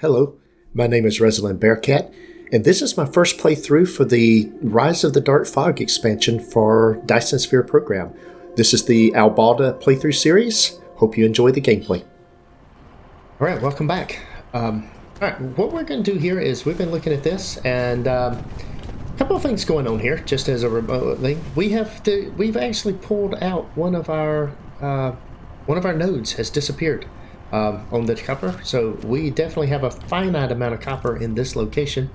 Hello, my name is Resilan Bearcat, and this is my first playthrough for the Rise of the Darkfog expansion for Dyson Sphere Program. This is the Albalda playthrough series. Hope you enjoy the gameplay. Alright, welcome back. Alright, what we're going to do here is we've been looking at this, and a couple of things going on here, just as a remote thing. We've actually pulled out one of our nodes has disappeared. On the copper, so we definitely have a finite amount of copper in this location.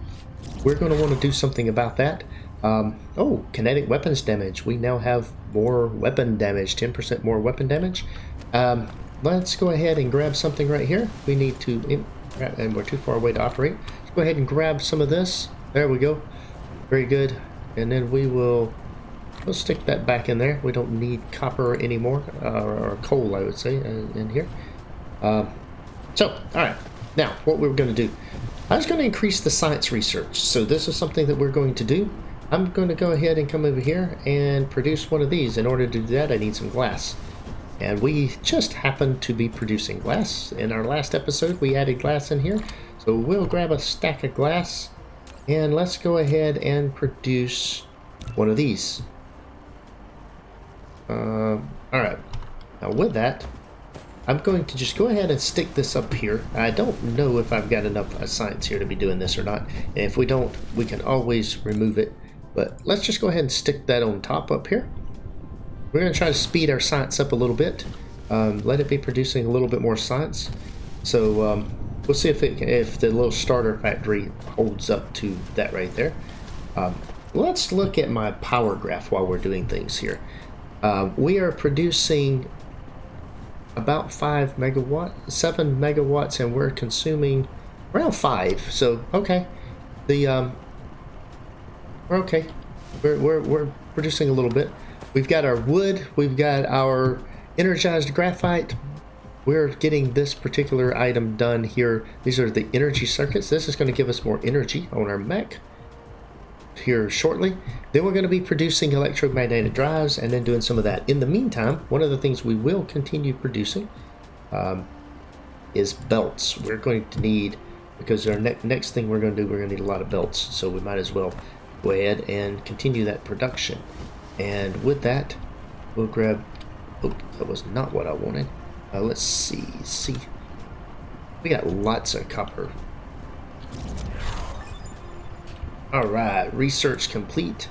We're going to want to do something about that. Oh, kinetic weapons damage. We now have more weapon damage, 10% more weapon damage. Let's go ahead and grab something right here. We need to, and we're too far away to operate. Let's go ahead and grab some of this. There we go. Very good. And then we'll stick that back in there. We don't need copper anymore, or coal, I would say, in here. Alright, now what we're going to do, I was going to increase the science research, so this is something that we're going to do. I'm going to go ahead and come over here and produce one of these. In order to do that, I need some glass, and we just happen to be producing glass. In our last episode we added glass in here, so we'll grab a stack of glass and let's go ahead and produce one of these. Alright, now with that, I'm going to just go ahead and stick this up here. I don't know if I've got enough science here to be doing this or not. And if we don't, we can always remove it. But let's just go ahead and stick that on top up here. We're going to try to speed our science up a little bit. Let it be producing a little bit more science. So we'll see if the little starter factory holds up to that right there. Let's look at my power graph while we're doing things here. We are producing about 7 megawatts, and we're consuming around 5. So okay, we're okay. We're producing a little bit. We've got our wood. We've got our energized graphite. We're getting this particular item done here. These are the energy circuits. This is going to give us more energy on our mech here shortly. Then we're going to be producing electromagnetic drives and then doing some of that. In the meantime, one of the things we will continue producing is belts. We're going to need, because our next thing we're going to do, we're going to need a lot of belts, so we might as well go ahead and continue that production. And with that, we'll grab, oh, that was not what I wanted. Let's see, we got lots of copper. Alright, research complete.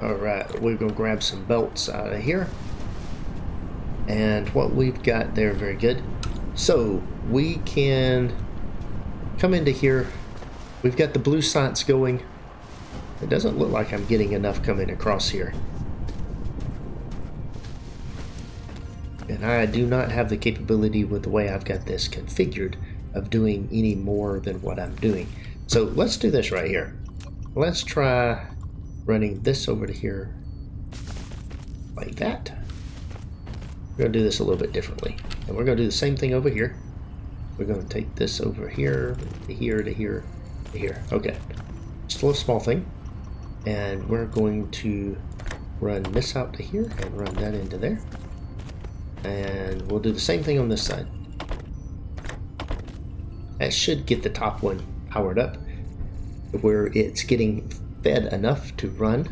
Alright, we're going to grab some belts out of here. And what we've got there, very good. So, we can come into here. We've got the blue science going. It doesn't look like I'm getting enough coming across here. And I do not have the capability with the way I've got this configured of doing any more than what I'm doing. So let's do this right here. Let's try running this over to here like that. We're going to do this a little bit differently. And we're going to do the same thing over here. We're going to take this over here, to here, to here, to here. Okay. Just a little small thing. And we're going to run this out to here and run that into there. And we'll do the same thing on this side. That should get the top one powered up where it's getting fed enough to run.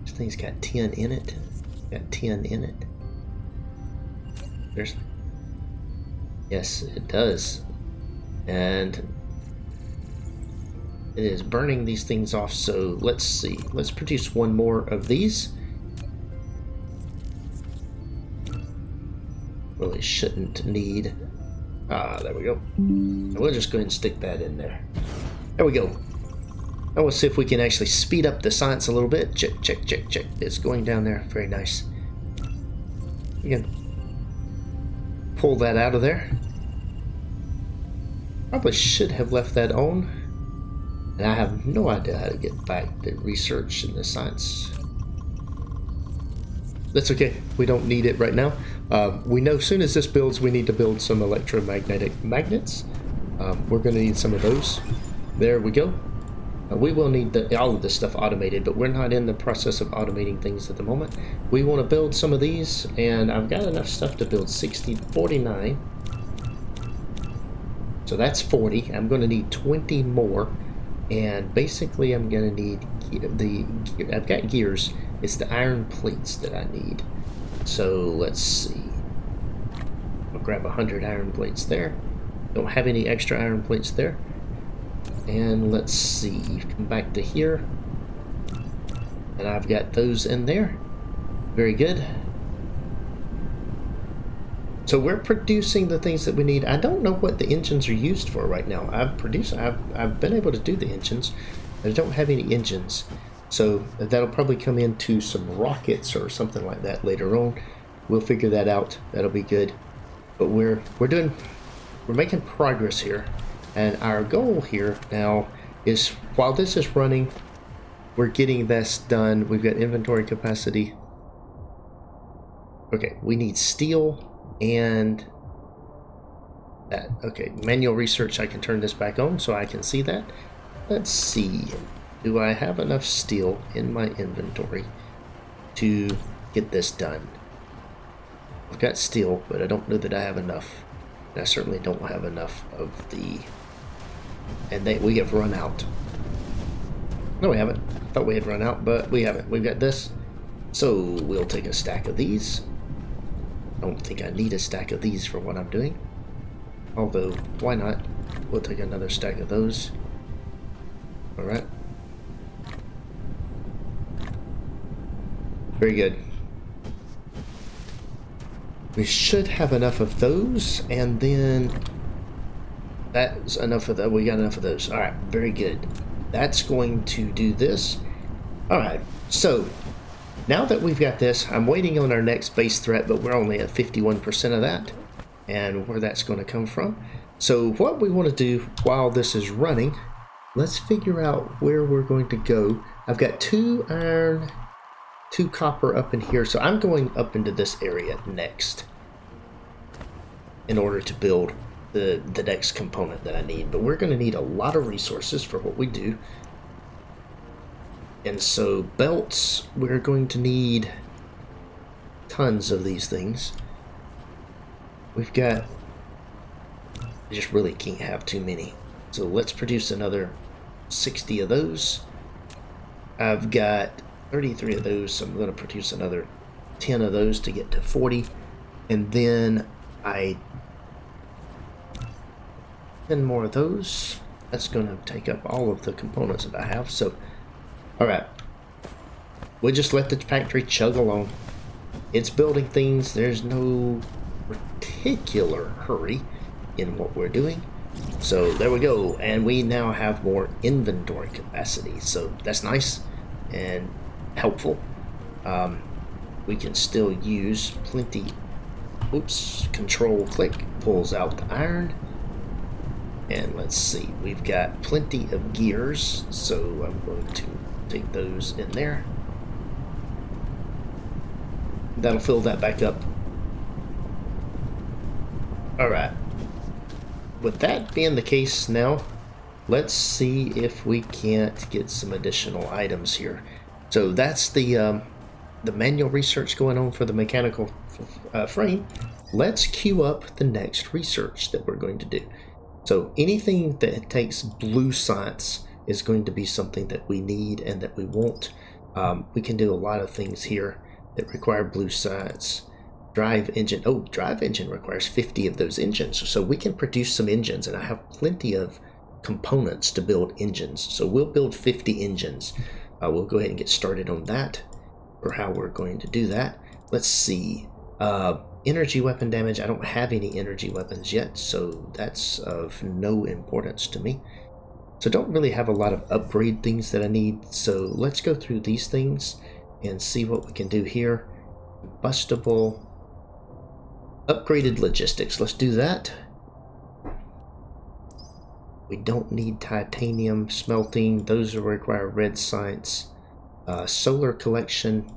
This thing's got 10 in it. Got 10 in it. There's, yes, it does. And it is burning these things off. So let's see. Let's produce one more of these. Really shouldn't need. There we go. We'll just go ahead and stick that in there. There we go. Now we'll see if we can actually speed up the science a little bit. Check, check, check, check. It's going down there. Very nice. You can pull that out of there. Probably should have left that on. And I have no idea how to get back the research and the science. That's okay. We don't need it right now. We know as soon as this builds, we need to build some electromagnetic magnets. We're going to need some of those. There we go. We will need all of this stuff automated, but we're not in the process of automating things at the moment. We want to build some of these, and I've got enough stuff to build 49. So that's 40. I'm going to need 20 more. And basically I'm going to need I've got gears. It's the iron plates that I need. So let's see. I'll grab 100 iron plates there. Don't have any extra iron plates there. And let's see. Come back to here. And I've got those in there. Very good. So we're producing the things that we need. I don't know what the engines are used for right now. I've been able to do the engines, but I don't have any engines. So that'll probably come into some rockets or something like that later on. We'll figure that out. That'll be good. But we're making progress here. And our goal here now is, while this is running, we're getting this done. We've got inventory capacity. Okay, we need steel and that. Okay, manual research, I can turn this back on so I can see that. Let's see. Do I have enough steel in my inventory to get this done? I've got steel, but I don't know that I have enough. And I certainly don't have enough of the... And we have run out. No, we haven't. I thought we had run out, but we haven't. We've got this. So we'll take a stack of these. I don't think I need a stack of these for what I'm doing. Although, why not? We'll take another stack of those. Alright. Very good. We should have enough of those, and then that's enough of that. We got enough of those. Alright, very good. That's going to do this. Alright, so now that we've got this, I'm waiting on our next base threat, but we're only at 51% of that, and where that's going to come from. So what we want to do while this is running, let's figure out where we're going to go. I've got 2 iron, 2 copper up in here, so I'm going up into this area next in order to build the next component that I need. But we're going to need a lot of resources for what we do. And so belts, we're going to need tons of these things. We've got, I just really can't have too many. So let's produce another 60 of those. I've got 33 of those, so I'm going to produce another 10 of those to get to 40. And then 10 more of those. That's going to take up all of the components that I have. So, alright. We'll just let the factory chug along. It's building things. There's no particular hurry in what we're doing. So there we go. And we now have more inventory capacity. So that's nice and helpful. We can still use plenty. Oops, control click pulls out the iron. And let's see, we've got plenty of gears, so I'm going to take those in there. That'll fill that back up. Alright. With that being the case now, let's see if we can't get some additional items here. So that's the manual research going on for the mechanical frame. Let's queue up the next research that we're going to do. So anything that takes blue science is going to be something that we need and that we want. We can do a lot of things here that require blue science. Drive engine. Oh, drive engine requires 50 of those engines. So we can produce some engines, and I have plenty of components to build engines. So we'll build 50 engines. We'll go ahead and get started on that, or how we're going to do that. Let's see. Energy weapon damage. I don't have any energy weapons yet, so that's of no importance to me. So don't really have a lot of upgrade things that I need. So let's go through these things and see what we can do here. Bustable. Upgraded logistics. Let's do that. We don't need titanium smelting. Those will require red science. Solar collection.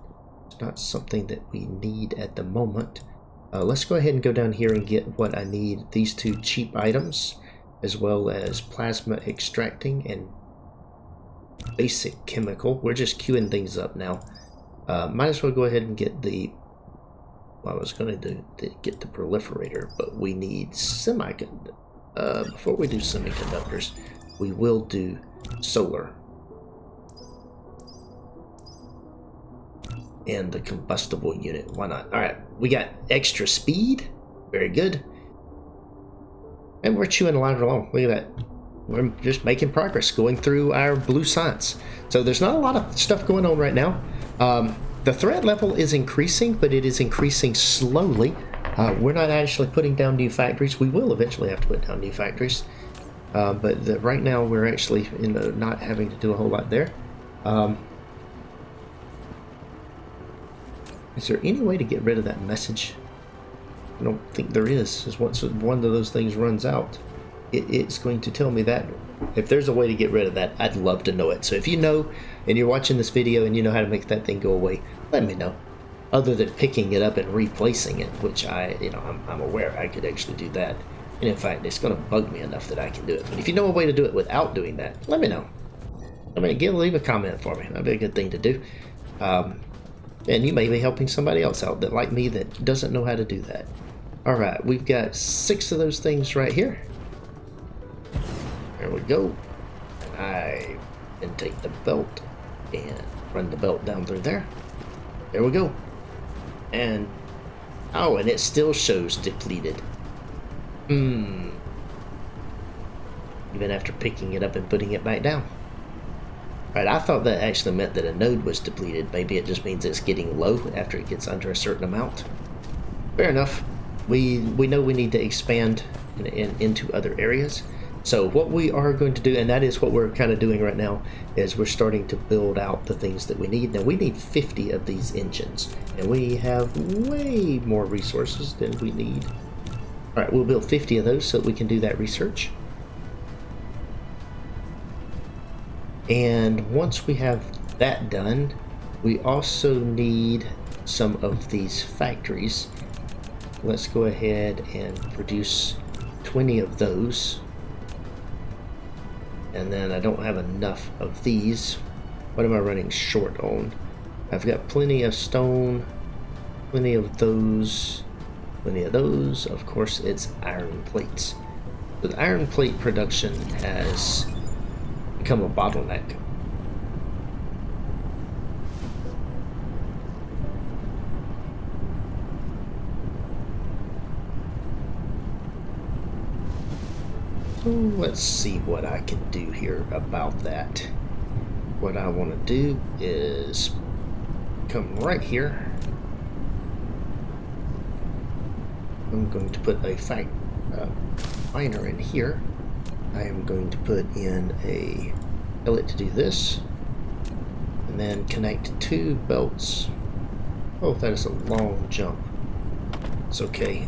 It's not something that we need at the moment. Let's go ahead and go down here and get what I need. These 2 cheap items, as well as plasma extracting and basic chemical. We're just queuing things up now. Might as well go ahead and get the... Well, I was going to get the proliferator, but we need semiconductor. Before we do semiconductors, we will do solar. And the combustible unit. Why not? Alright, we got extra speed. Very good. And we're chewing a ladder along. Look at that. We're just making progress, going through our blue science. So there's not a lot of stuff going on right now. The threat level is increasing, but it is increasing slowly. We're not actually putting down new factories. We will eventually have to put down new factories. But right now we're actually not having to do a whole lot there. Is there any way to get rid of that message? I don't think there is. Because once one of those things runs out, it's going to tell me that. If there's a way to get rid of that, I'd love to know it. So if you know, and you're watching this video and you know how to make that thing go away, let me know. Other than picking it up and replacing it, which I'm aware I could actually do that. And in fact, it's going to bug me enough that I can do it. But if you know a way to do it without doing that, let me know. Leave a comment for me. That'd be a good thing to do. And you may be helping somebody else out that, like me, that doesn't know how to do that. Alright, we've got 6 of those things right here. There we go. I can take the belt and run the belt down through there. There we go. And, oh, and it still shows depleted. Even after picking it up and putting it back down. Right, I thought that actually meant that a node was depleted. Maybe it just means it's getting low after it gets under a certain amount. Fair enough. We know we need to expand into other areas. So what we are going to do, and that is what we're kind of doing right now, is we're starting to build out the things that we need. Now we need 50 of these engines, and we have way more resources than we need. All right, we'll build 50 of those so that we can do that research. And once we have that done, we also need some of these factories. Let's go ahead and produce 20 of those. And then I don't have enough of these. What am I running short on? I've got plenty of stone, plenty of those, plenty of those. Of course, it's iron plates. So the iron plate production has become a bottleneck. So let's see what I can do here about that. What I want to do is come right here. I'm going to put a miner in here. I am going to put in a pellet to do this, and then connect 2 belts. Oh, that is a long jump. It's okay.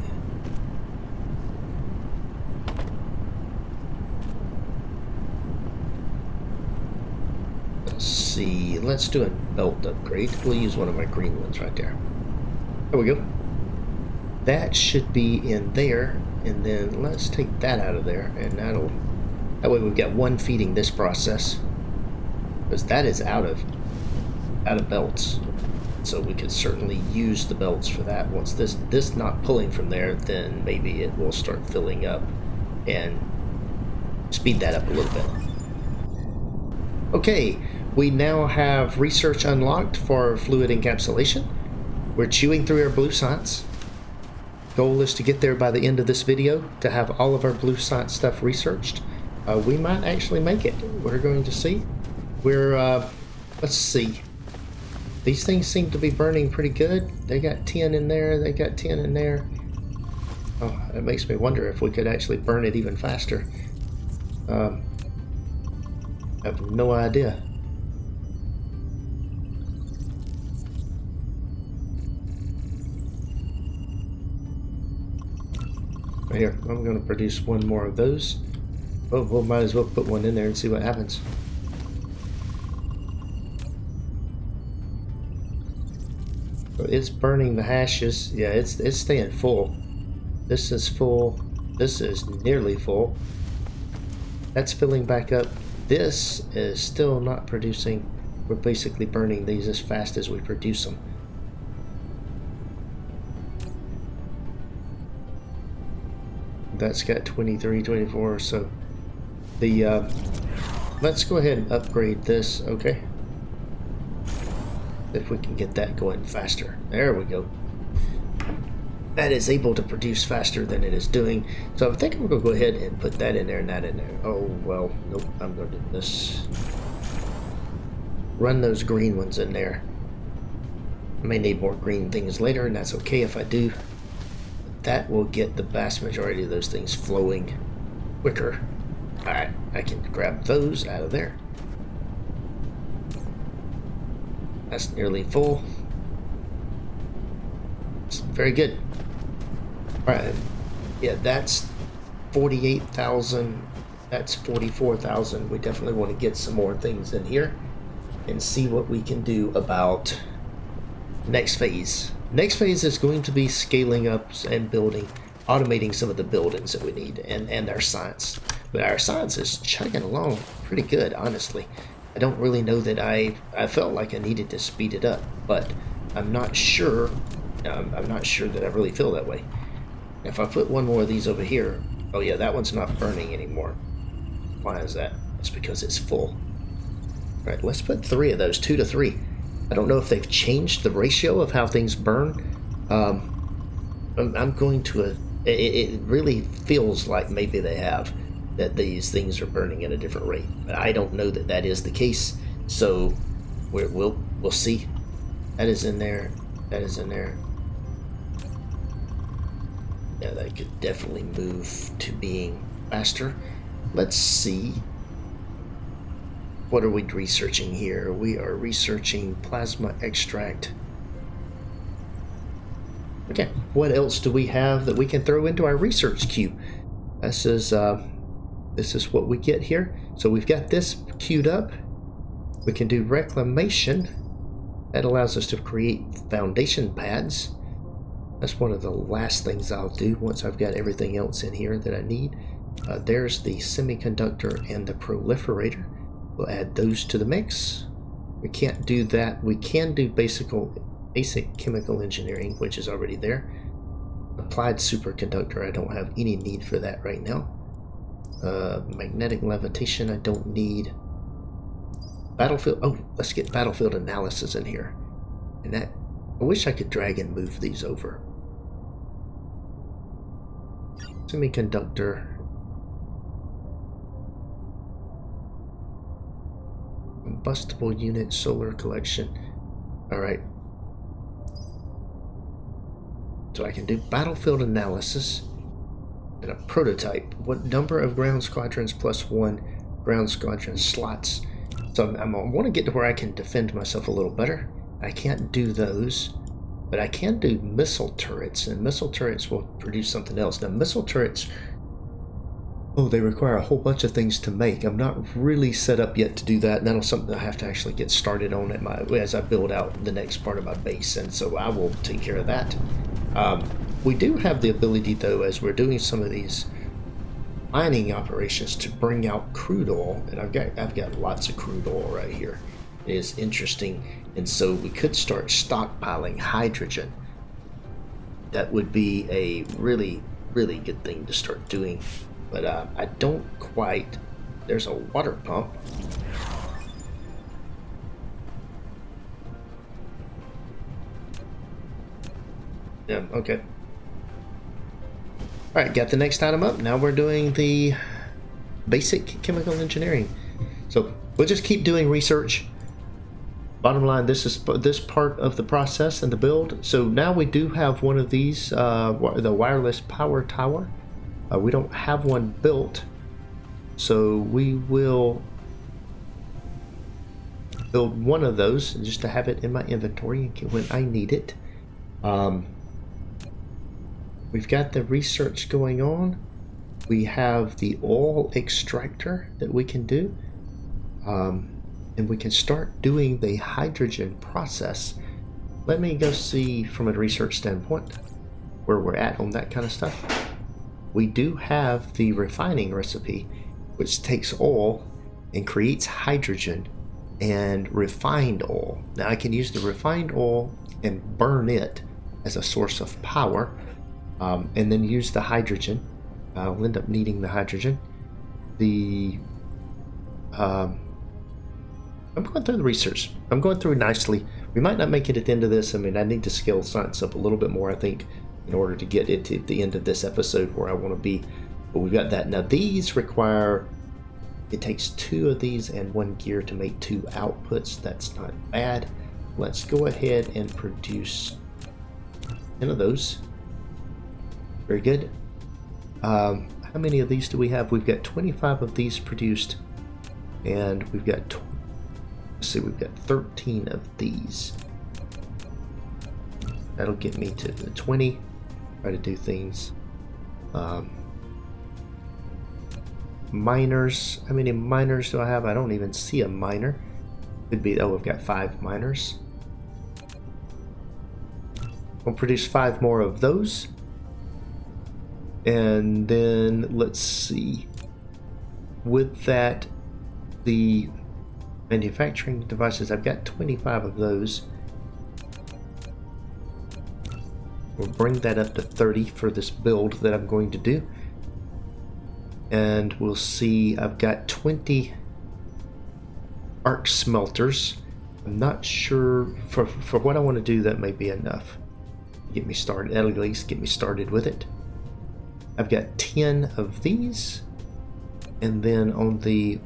Let's see, let's do a belt upgrade. We'll use one of my green ones right there. There we go. That should be in there, and then let's take that out of there, and that way we've got one feeding this process, because that is out of belts. So we could certainly use the belts for that. Once this not pulling from there, then maybe it will start filling up and speed that up a little bit. Okay, we now have research unlocked for fluid encapsulation. We're chewing through our blue science. Goal is to get there by the end of this video to have all of our blue science stuff researched. We might actually make it. We're going to see. Let's see. These things seem to be burning pretty good. They got 10 in there. They got 10 in there. Oh, it makes me wonder if we could actually burn it even faster. I have no idea. Right here, I'm going to produce one more of those. Oh, we might as well put one in there and see what happens. So it's burning the hashes. Yeah, it's staying full. This is full. This is nearly full. That's filling back up. This is still not producing. We're basically burning these as fast as we produce them. That's got 23, 24. So the let's go ahead and upgrade this. Okay, if we can get that going faster. There we go. That is able to produce faster than it is doing. So I think I'm going to go ahead and put that in there and that in there. Oh, well, nope, I'm going to do this. Run those green ones in there. I may need more green things later, and that's okay if I do. That will get the vast majority of those things flowing quicker. Alright, I can grab those out of there. That's nearly full. It's very good. Alright, yeah, that's 48,000. That's 44,000. We definitely want to get some more things in here and see what we can do about next phase. Next phase is going to be scaling up and building, automating some of the buildings that we need and our science. But our science is chugging along pretty good, honestly. I don't really know that I felt like I needed to speed it up, but I'm not sure. I'm not sure that I really feel that way. If I put one more of these over here, oh yeah, that one's not burning anymore. Why is that? It's because it's full. All right, let's put 3 of those, 2 to 3. I don't know if they've changed the ratio of how things burn. I'm going to. It really feels like maybe they have, that these things are burning at a different rate, but I don't know that that is the case. So we'll see. That is in there. That is in there. Yeah, that could definitely move to being faster. Let's see. What are we researching here? We are researching plasma extract. Okay, what else do we have that we can throw into our research queue? This is what we get here. So we've got this queued up. We can do reclamation. That allows us to create foundation pads. That's one of the last things I'll do once I've got everything else in here that I need. There's the semiconductor and the proliferator. We'll add those to the mix. We can't do that. We can do basic chemical engineering, which is already there. Applied superconductor, I don't have any need for that right now. Magnetic levitation, I don't need. Battlefield, oh, let's get battlefield analysis in here. And that, I wish I could drag and move these over. Semiconductor. Combustible unit, solar collection. Alright. So I can do battlefield analysis and a prototype. What number of ground squadrons plus 1 ground squadron slots? So I want to get to where I can defend myself a little better. I can't do those, but I can do missile turrets, and missile turrets will produce something else. Now missile turrets, oh, they require a whole bunch of things to make. I'm not really set up yet to do that, and that's something I have to actually get started on as I build out the next part of my base, and so I will take care of that. We do have the ability, though, as we're doing some of these mining operations, to bring out crude oil, and I've got lots of crude oil right here. It is interesting, and so we could start stockpiling hydrogen. That would be a really, really good thing to start doing. But I don't quite. There's a water pump. Yeah, okay. Alright, got the next item up. Now we're doing the basic chemical engineering. So we'll just keep doing research. Bottom line, this is this part of the process and the build. So now we do have one of these, the wireless power tower. We don't have one built, so we will build one of those just to have it in my inventory when I need it. We've got the research going on. We have the oil extractor that we can do, and we can start doing the hydrogen process. Let me go see from a research standpoint where we're at on that kind of stuff. We do have the refining recipe, which takes oil and creates hydrogen and refined oil. Now I can use the refined oil and burn it as a source of power, and then use the hydrogen I'll end up needing the hydrogen. I'm going through the research. I'm going through nicely. We might not make it at the end of this. I mean, I need to scale science up a little bit more, I think, in order to get it to the end of this episode where I want to be. But we've got that. Now, these require... It takes 2 of these and 1 gear to make 2 outputs. That's not bad. Let's go ahead and produce 10 of those. Very good. How many of these do we have? We've got 25 of these produced. And we've got... Let's see, we've got 13 of these. That'll get me to the 20. Try to do things. Miners. How many miners do I have? I don't even see a miner. Could be, oh, we've got 5 miners. We'll produce 5 more of those. And then, let's see. With that, the manufacturing devices, I've got 25 of those. We'll bring that up to 30 for this build that I'm going to do. And we'll see, I've got 20 arc smelters. I'm not sure, for what I want to do, that may be enough. Get me started, at least get me started with it. I've got 10 of these. And then on the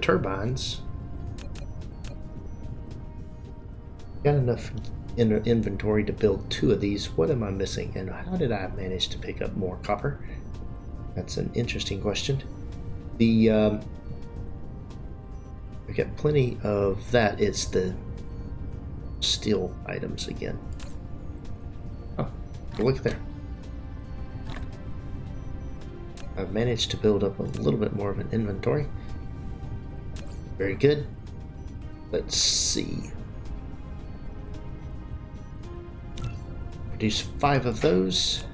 turbines, got enough inventory to build 2 of these. What am I missing, and how did I manage to pick up more copper? That's an interesting question. I've got plenty of that. It's the steel items again. Oh, look there. I've managed to build up a little bit more of an inventory. Very good. Let's see. Produce 5 of those.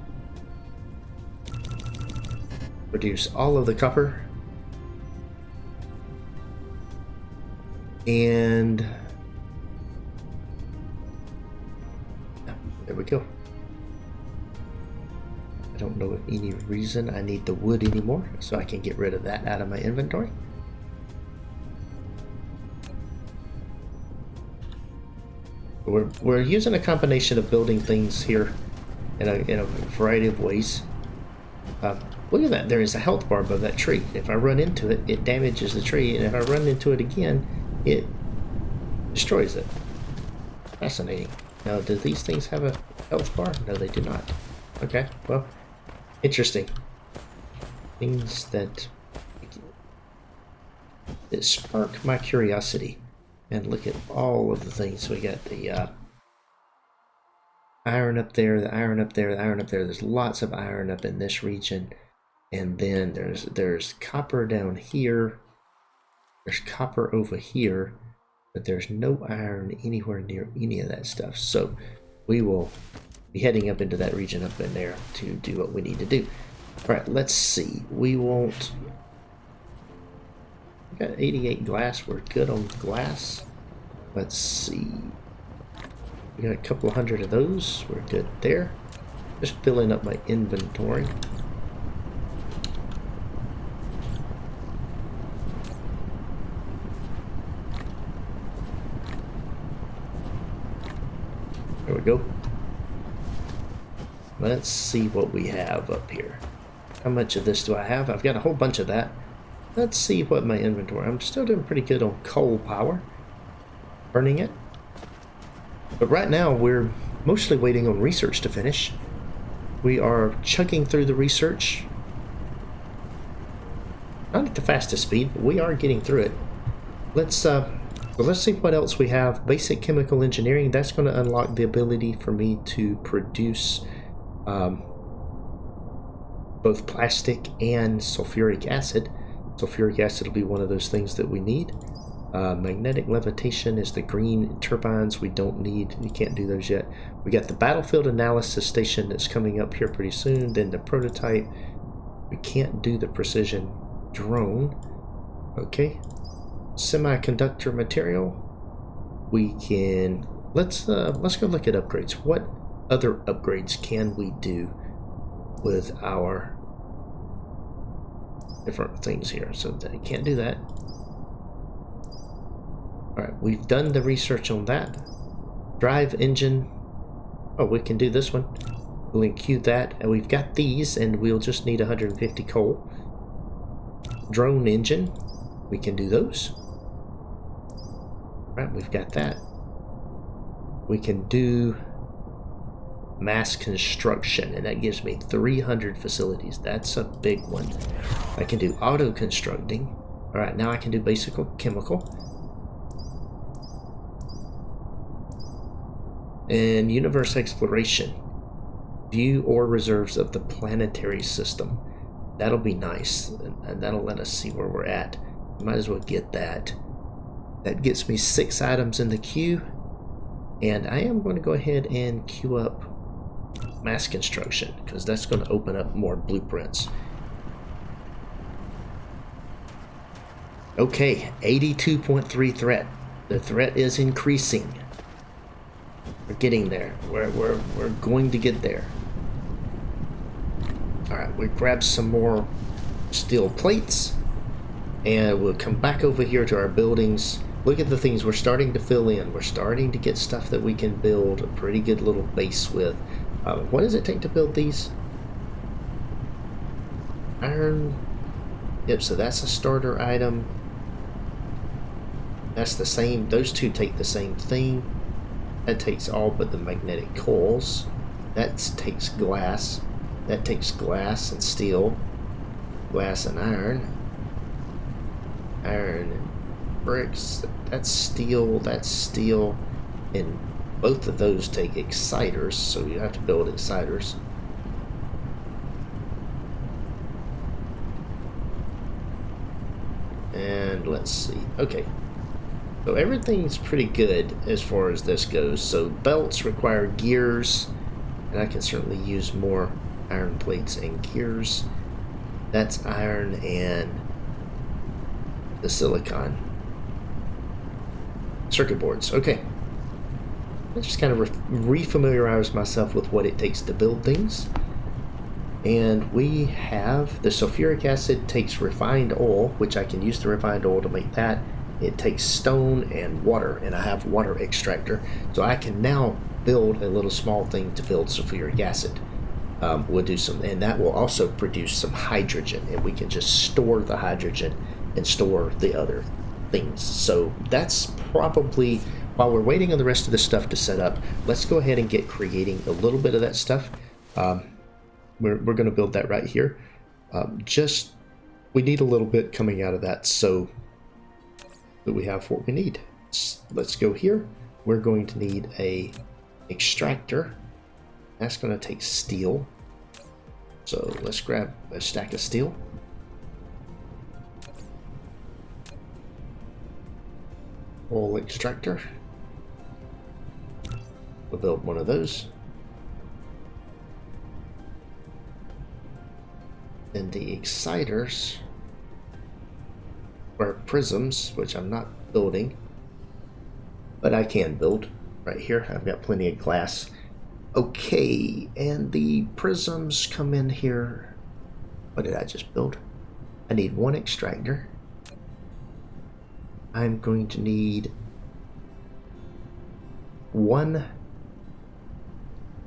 Produce all of the copper. And there we go. I don't know of any reason I need the wood anymore, so I can get rid of that out of my inventory. We're using a combination of building things here in a variety of ways. Look at that, there is a health bar above that tree. If I run into it, it damages the tree, and if I run into it again, it destroys it. Fascinating. Now, do these things have a health bar? No, they do not. Okay, well, interesting. Things that spark my curiosity. And look at all of the things. We got the iron up there, the iron up there, the iron up there. There's lots of iron up in this region. And then there's copper down here. There's copper over here. But there's no iron anywhere near any of that stuff. So we will be heading up into that region up in there to do what we need to do. All right, let's see. We got 88 glass. We're good on glass. Let's see. We got a couple hundred of those. We're good there. Just filling up my inventory. There we go. Let's see what we have up here. How much of this do I have? I've got a whole bunch of that. Let's see what my inventory... I'm still doing pretty good on coal power. Burning it. But right now we're mostly waiting on research to finish. We are chugging through the research. Not at the fastest speed, but we are getting through it. Let's see what else we have. Basic chemical engineering. That's going to unlock the ability for me to produce both plastic and sulfuric acid. Sulfuric acid will be one of those things that we need. Magnetic levitation is the green turbines we don't need. You can't do those yet. We got the battlefield analysis station that's coming up here pretty soon. Then the prototype. We can't do the precision drone. Okay. Semiconductor material. We can... Let's go look at upgrades. What other upgrades can we do with our different things here, so I can't do that. Alright, we've done the research on that. Drive engine. Oh, we can do this one. We'll include that, and we've got these, and we'll just need 150 coal. Drone engine. We can do those. Right, we've got that. We can do mass construction, and that gives me 300 facilities. That's a big one. I can do auto constructing. All right, now I can do basic chemical. And universe exploration. View ore reserves of the planetary system. That'll be nice, and that'll let us see where we're at. Might as well get that. That gets me 6 items in the queue, and I am going to go ahead and queue up mass construction, because that's going to open up more blueprints. Okay, 82.3 threat. The threat is increasing. We're getting there. We're going to get there. Alright, we grab some more steel plates, and we'll come back over here to our buildings. Look at the things we're starting to fill in. We're starting to get stuff that we can build a pretty good little base with. What does it take to build these? Iron. Yep, so that's a starter item. That's the same. Those two take the same thing. That takes all but the magnetic coils. That takes glass. That takes glass and steel. Glass and iron. Iron and bricks. That's steel. That's steel. And both of those take exciters, so you have to build exciters. And let's see. Okay. So everything's pretty good as far as this goes. So belts require gears, and I can certainly use more iron plates and gears. That's iron and the silicon. Circuit boards. Okay. I just kind of refamiliarize myself with what it takes to build things. And we have the sulfuric acid takes refined oil, which I can use the refined oil to make that. It takes stone and water, and I have water extractor, so I can now build a little small thing to build sulfuric acid. We'll do some, and that will also produce some hydrogen, and we can just store the hydrogen and store the other things. So that's probably, while we're waiting on the rest of the stuff to set up, let's go ahead and get creating a little bit of that stuff. We're going to build that right here. We need a little bit coming out of that, so that we have what we need. Let's go here. We're going to need a extractor. That's going to take steel. So let's grab a stack of steel. Oil extractor. We'll build one of those. And the exciters are prisms, which I'm not building, but I can build right here. I've got plenty of glass. Okay, and the prisms come in here. What did I just build? I need one extractor. I'm going to need one.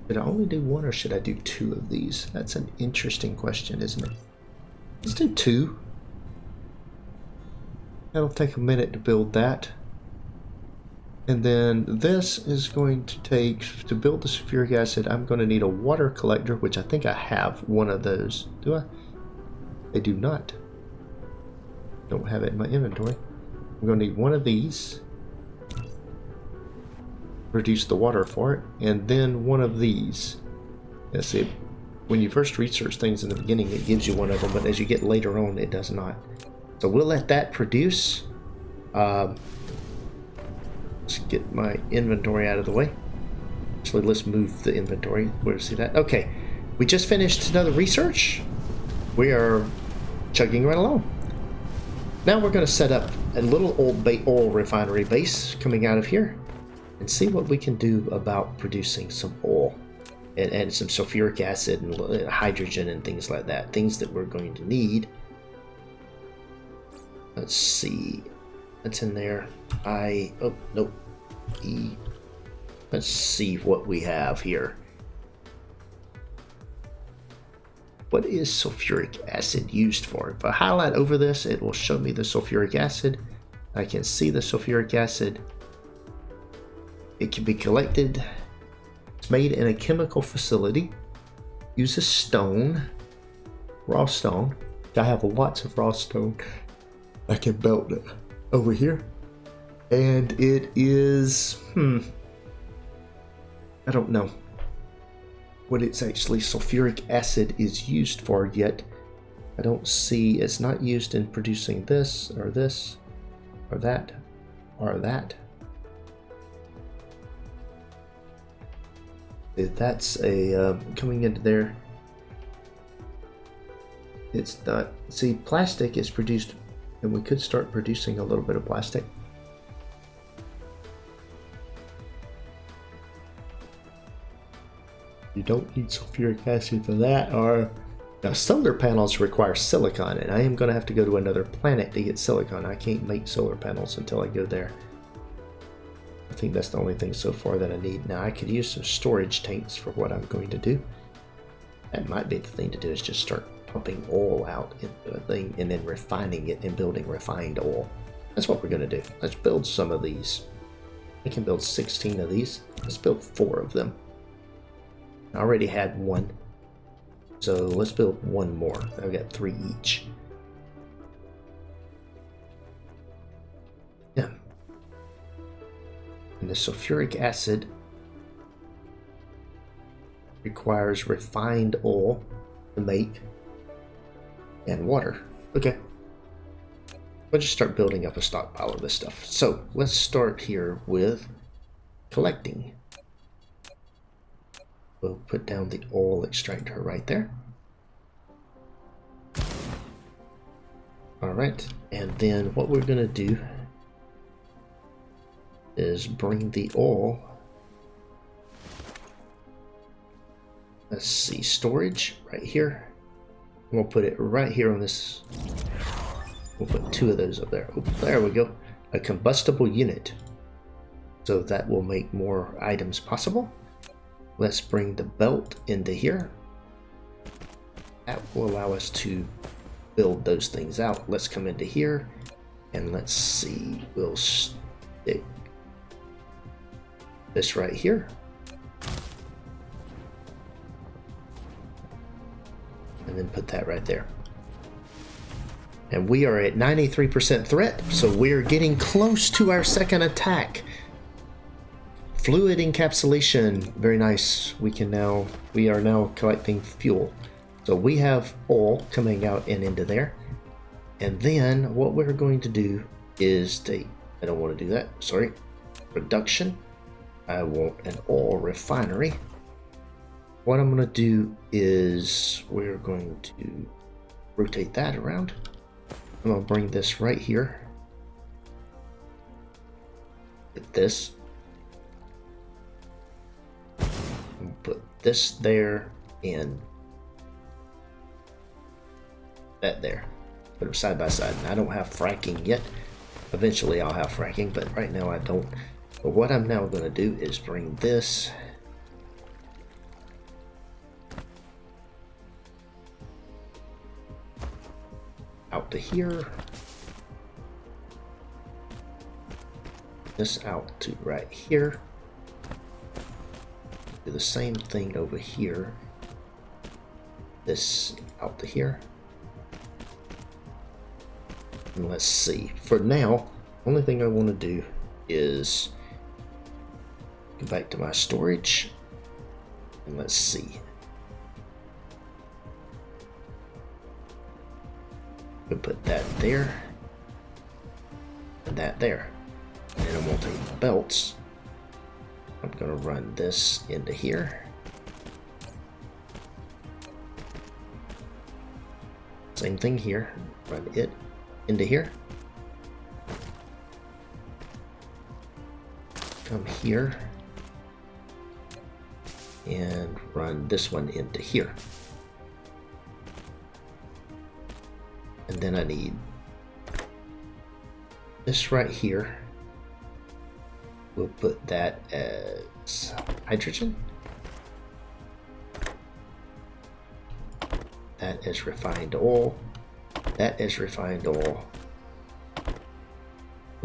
Should I only do one, or should I do 2 of these? That's an interesting question, isn't it? Let's do 2. That'll take a minute to build that. And then this is going to take, to build the sulfuric acid, I'm going to need a water collector, which I think I have one of those. Do I? I do not. Don't have it in my inventory. I'm going to need one of these. Produce the water for it. And then one of these. Let's see. When you first research things in the beginning, it gives you one of them, but as you get later on, it does not. So we'll let that produce. Let's get my inventory out of the way. Actually, let's move the inventory. Where to see that? Okay, we just finished another research. We are chugging right along. Now we're going to set up a little oil refinery base coming out of here and see what we can do about producing some oil and some sulfuric acid and hydrogen and things like that. Things that we're going to need Let's see. That's in there. Oh, nope. Let's see what we have here. What is sulfuric acid used for? If I highlight over this, it will show me the sulfuric acid. I can see the sulfuric acid. It can be collected. It's made in a chemical facility. Uses stone, raw stone. I have lots of raw stone. I can belt it over here. And it is, I don't know what it's actually sulfuric acid is used for yet. I don't see, it's not used in producing this or that or that. That's a coming into there. It's not. See, plastic is produced, and we could start producing a little bit of plastic. You don't need sulfuric acid for that. Or now, solar panels require silicon, and I am going to have to go to another planet to get silicon. I can't make solar panels until I go there. I think that's the only thing so far that I need. Now I could use some storage tanks for what I'm going to do. That might be the thing to do, is just start pumping oil out into a thing and then refining it and building refined oil. That's what we're going to do. Let's build some of these. I can build 16 of these. Let's build 4 of them. I already had one. So let's build one more. I've got 3 each. Yeah. And the sulfuric acid requires refined oil to make and water. Okay. We'll just start building up a stockpile of this stuff. So let's start here with collecting. We'll put down the oil extractor right there. All right, and then what we're gonna do is bring the oil. Let's see, storage right here. We'll put it right here on this. We'll put 2 of those up there. Oh, there we go. A combustible unit. So that will make more items possible. Let's bring the belt into here. That will allow us to build those things out. Let's come into here and let's see. We'll stick this right here. And then put that right there. And we are at 93% threat, so we're getting close to our second attack. Fluid encapsulation, very nice. We are now collecting fuel. So we have oil coming out and into there. And then what we're going to do is take, I don't want to do that, sorry. Production. I want an oil refinery. What I'm going to do is we're going to rotate that around. I'm going to bring this right here. Get this. And put this there and that there. Put them side by side. And I don't have fracking yet. Eventually I'll have fracking, but right now I don't. But what I'm now going to do is bring this out to here. This out to right here. Do the same thing over here. This out to here. And let's see. For now, only thing I want to do is go back to my storage. And let's see. We'll put that there. And that there. And I'm going to take the belts. I'm going to run this into here. Same thing here. Run it into here. Come here. And run this one into here. And then I need this right here, we'll put that as hydrogen. That is refined oil. That is refined oil.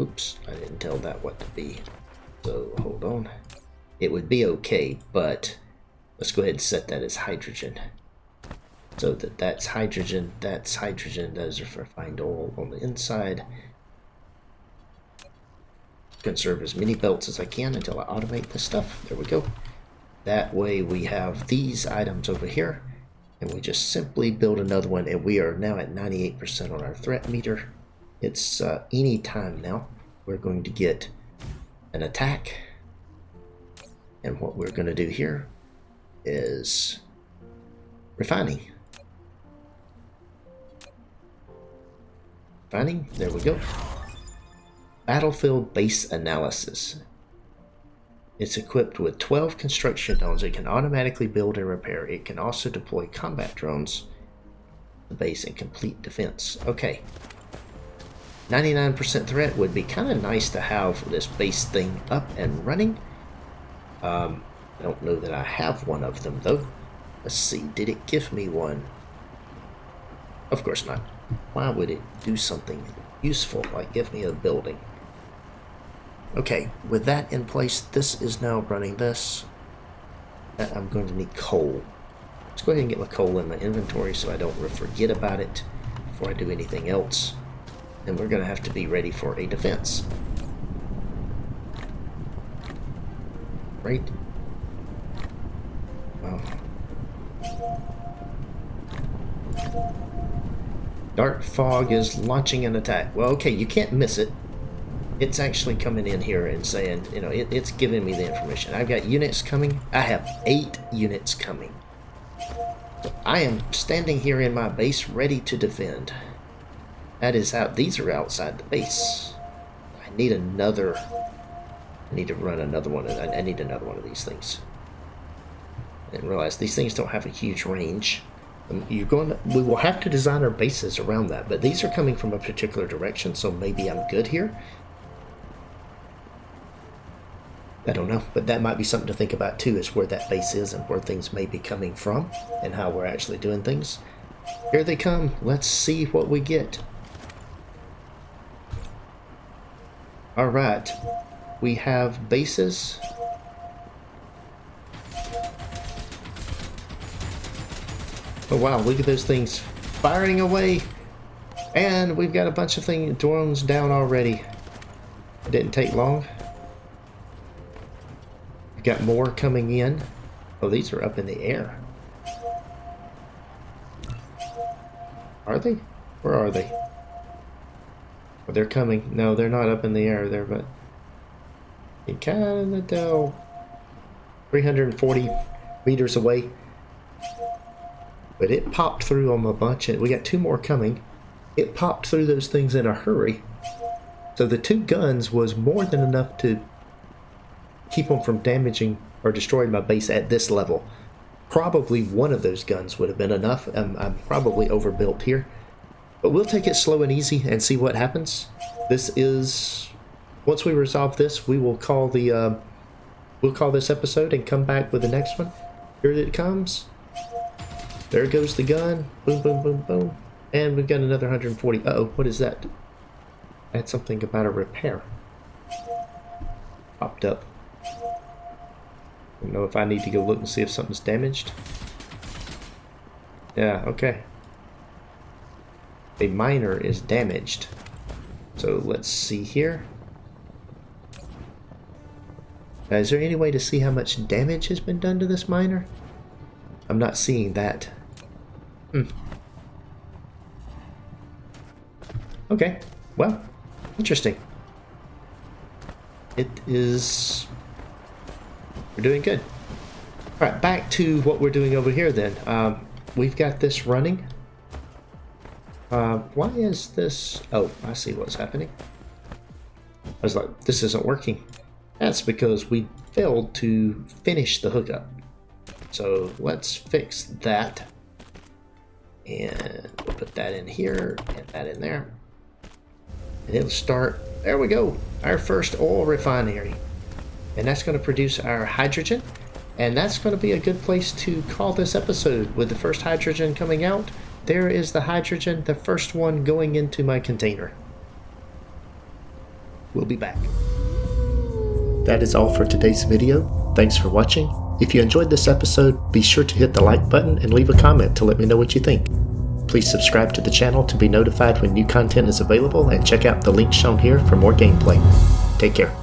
Oops, I didn't tell that what to be. So hold on. It would be okay, but let's go ahead and set that as hydrogen. So that's hydrogen, those are refined oil on the inside. Conserve as many belts as I can until I automate this stuff. There we go. That way we have these items over here, and we just simply build another one, and we are now at 98% on our threat meter. It's any time now we're going to get an attack, and what we're going to do here is refining. Refining, there we go. Battlefield base analysis. It's equipped with 12 construction drones. It can automatically build and repair. It can also deploy combat drones to the base and complete defense. Okay. 99% threat would be kind of nice to have this base thing up and running. I don't know that I have one of them though. Let's see, did it give me one? Of course not. Why would it do something useful like give me a building? Okay, with that in place, this is now running this. I'm going to need coal. Let's go ahead and get my coal in my inventory so I don't forget about it before I do anything else. And we're going to have to be ready for a defense. Right? Wow. Darkfog is launching an attack. Well, okay, you can't miss it. It's actually coming in here and saying, you know, it's giving me the information. I've got units coming. I have 8 units coming. So I am standing here in my base ready to defend. That is how these are outside the base. I need another. I need to run another one. I need another one of these things. And realize these things don't have a huge range. We will have to design our bases around that, but these are coming from a particular direction, so maybe I'm good here. I don't know, but that might be something to think about too, is where that base is and where things may be coming from and how we're actually doing things. Here they come. Let's see what we get. All right, we have bases. Oh wow, look at those things firing away. And we've got a bunch of drones down already. It didn't take long. We've got more coming in. Oh, these are up in the air. Are they? Where are they? Oh, they're coming. No, they're not up in the air there, but you kind of tell. 340 meters away. But it popped through on a bunch, and we got 2 more coming. It popped through those things in a hurry. So the 2 guns was more than enough to keep them from damaging or destroying my base at this level. Probably one of those guns would have been enough. I'm probably overbuilt here. But we'll take it slow and easy and see what happens. This is... Once we resolve this, we will call the... we'll call this episode and come back with the next one. Here it comes. There goes the gun. Boom, boom, boom, boom. And we've got another 140. Uh-oh, what is that? That's something about a repair. Popped up. I don't know if I need to go look and see if something's damaged. Yeah, okay. A miner is damaged. So let's see here. Now, is there any way to see how much damage has been done to this miner? I'm not seeing that. Okay, well, interesting. It is... We're doing good. Alright, back to what we're doing over here then. We've got this running. Why is this... Oh, I see what's happening. I was like, this isn't working. That's because we failed to finish the hookup. So let's fix that. And we'll put that in here and that in there. and it'll start. There we go, our first oil refinery, and that's going to produce our hydrogen, and that's going to be a good place to call this episode. With the first hydrogen coming out, there is the hydrogen, the first one going into my container. We'll be back. That is all for today's video. Thanks for watching. If you enjoyed this episode, be sure to hit the like button and leave a comment to let me know what you think. Please subscribe to the channel to be notified when new content is available, and check out the link shown here for more gameplay. Take care.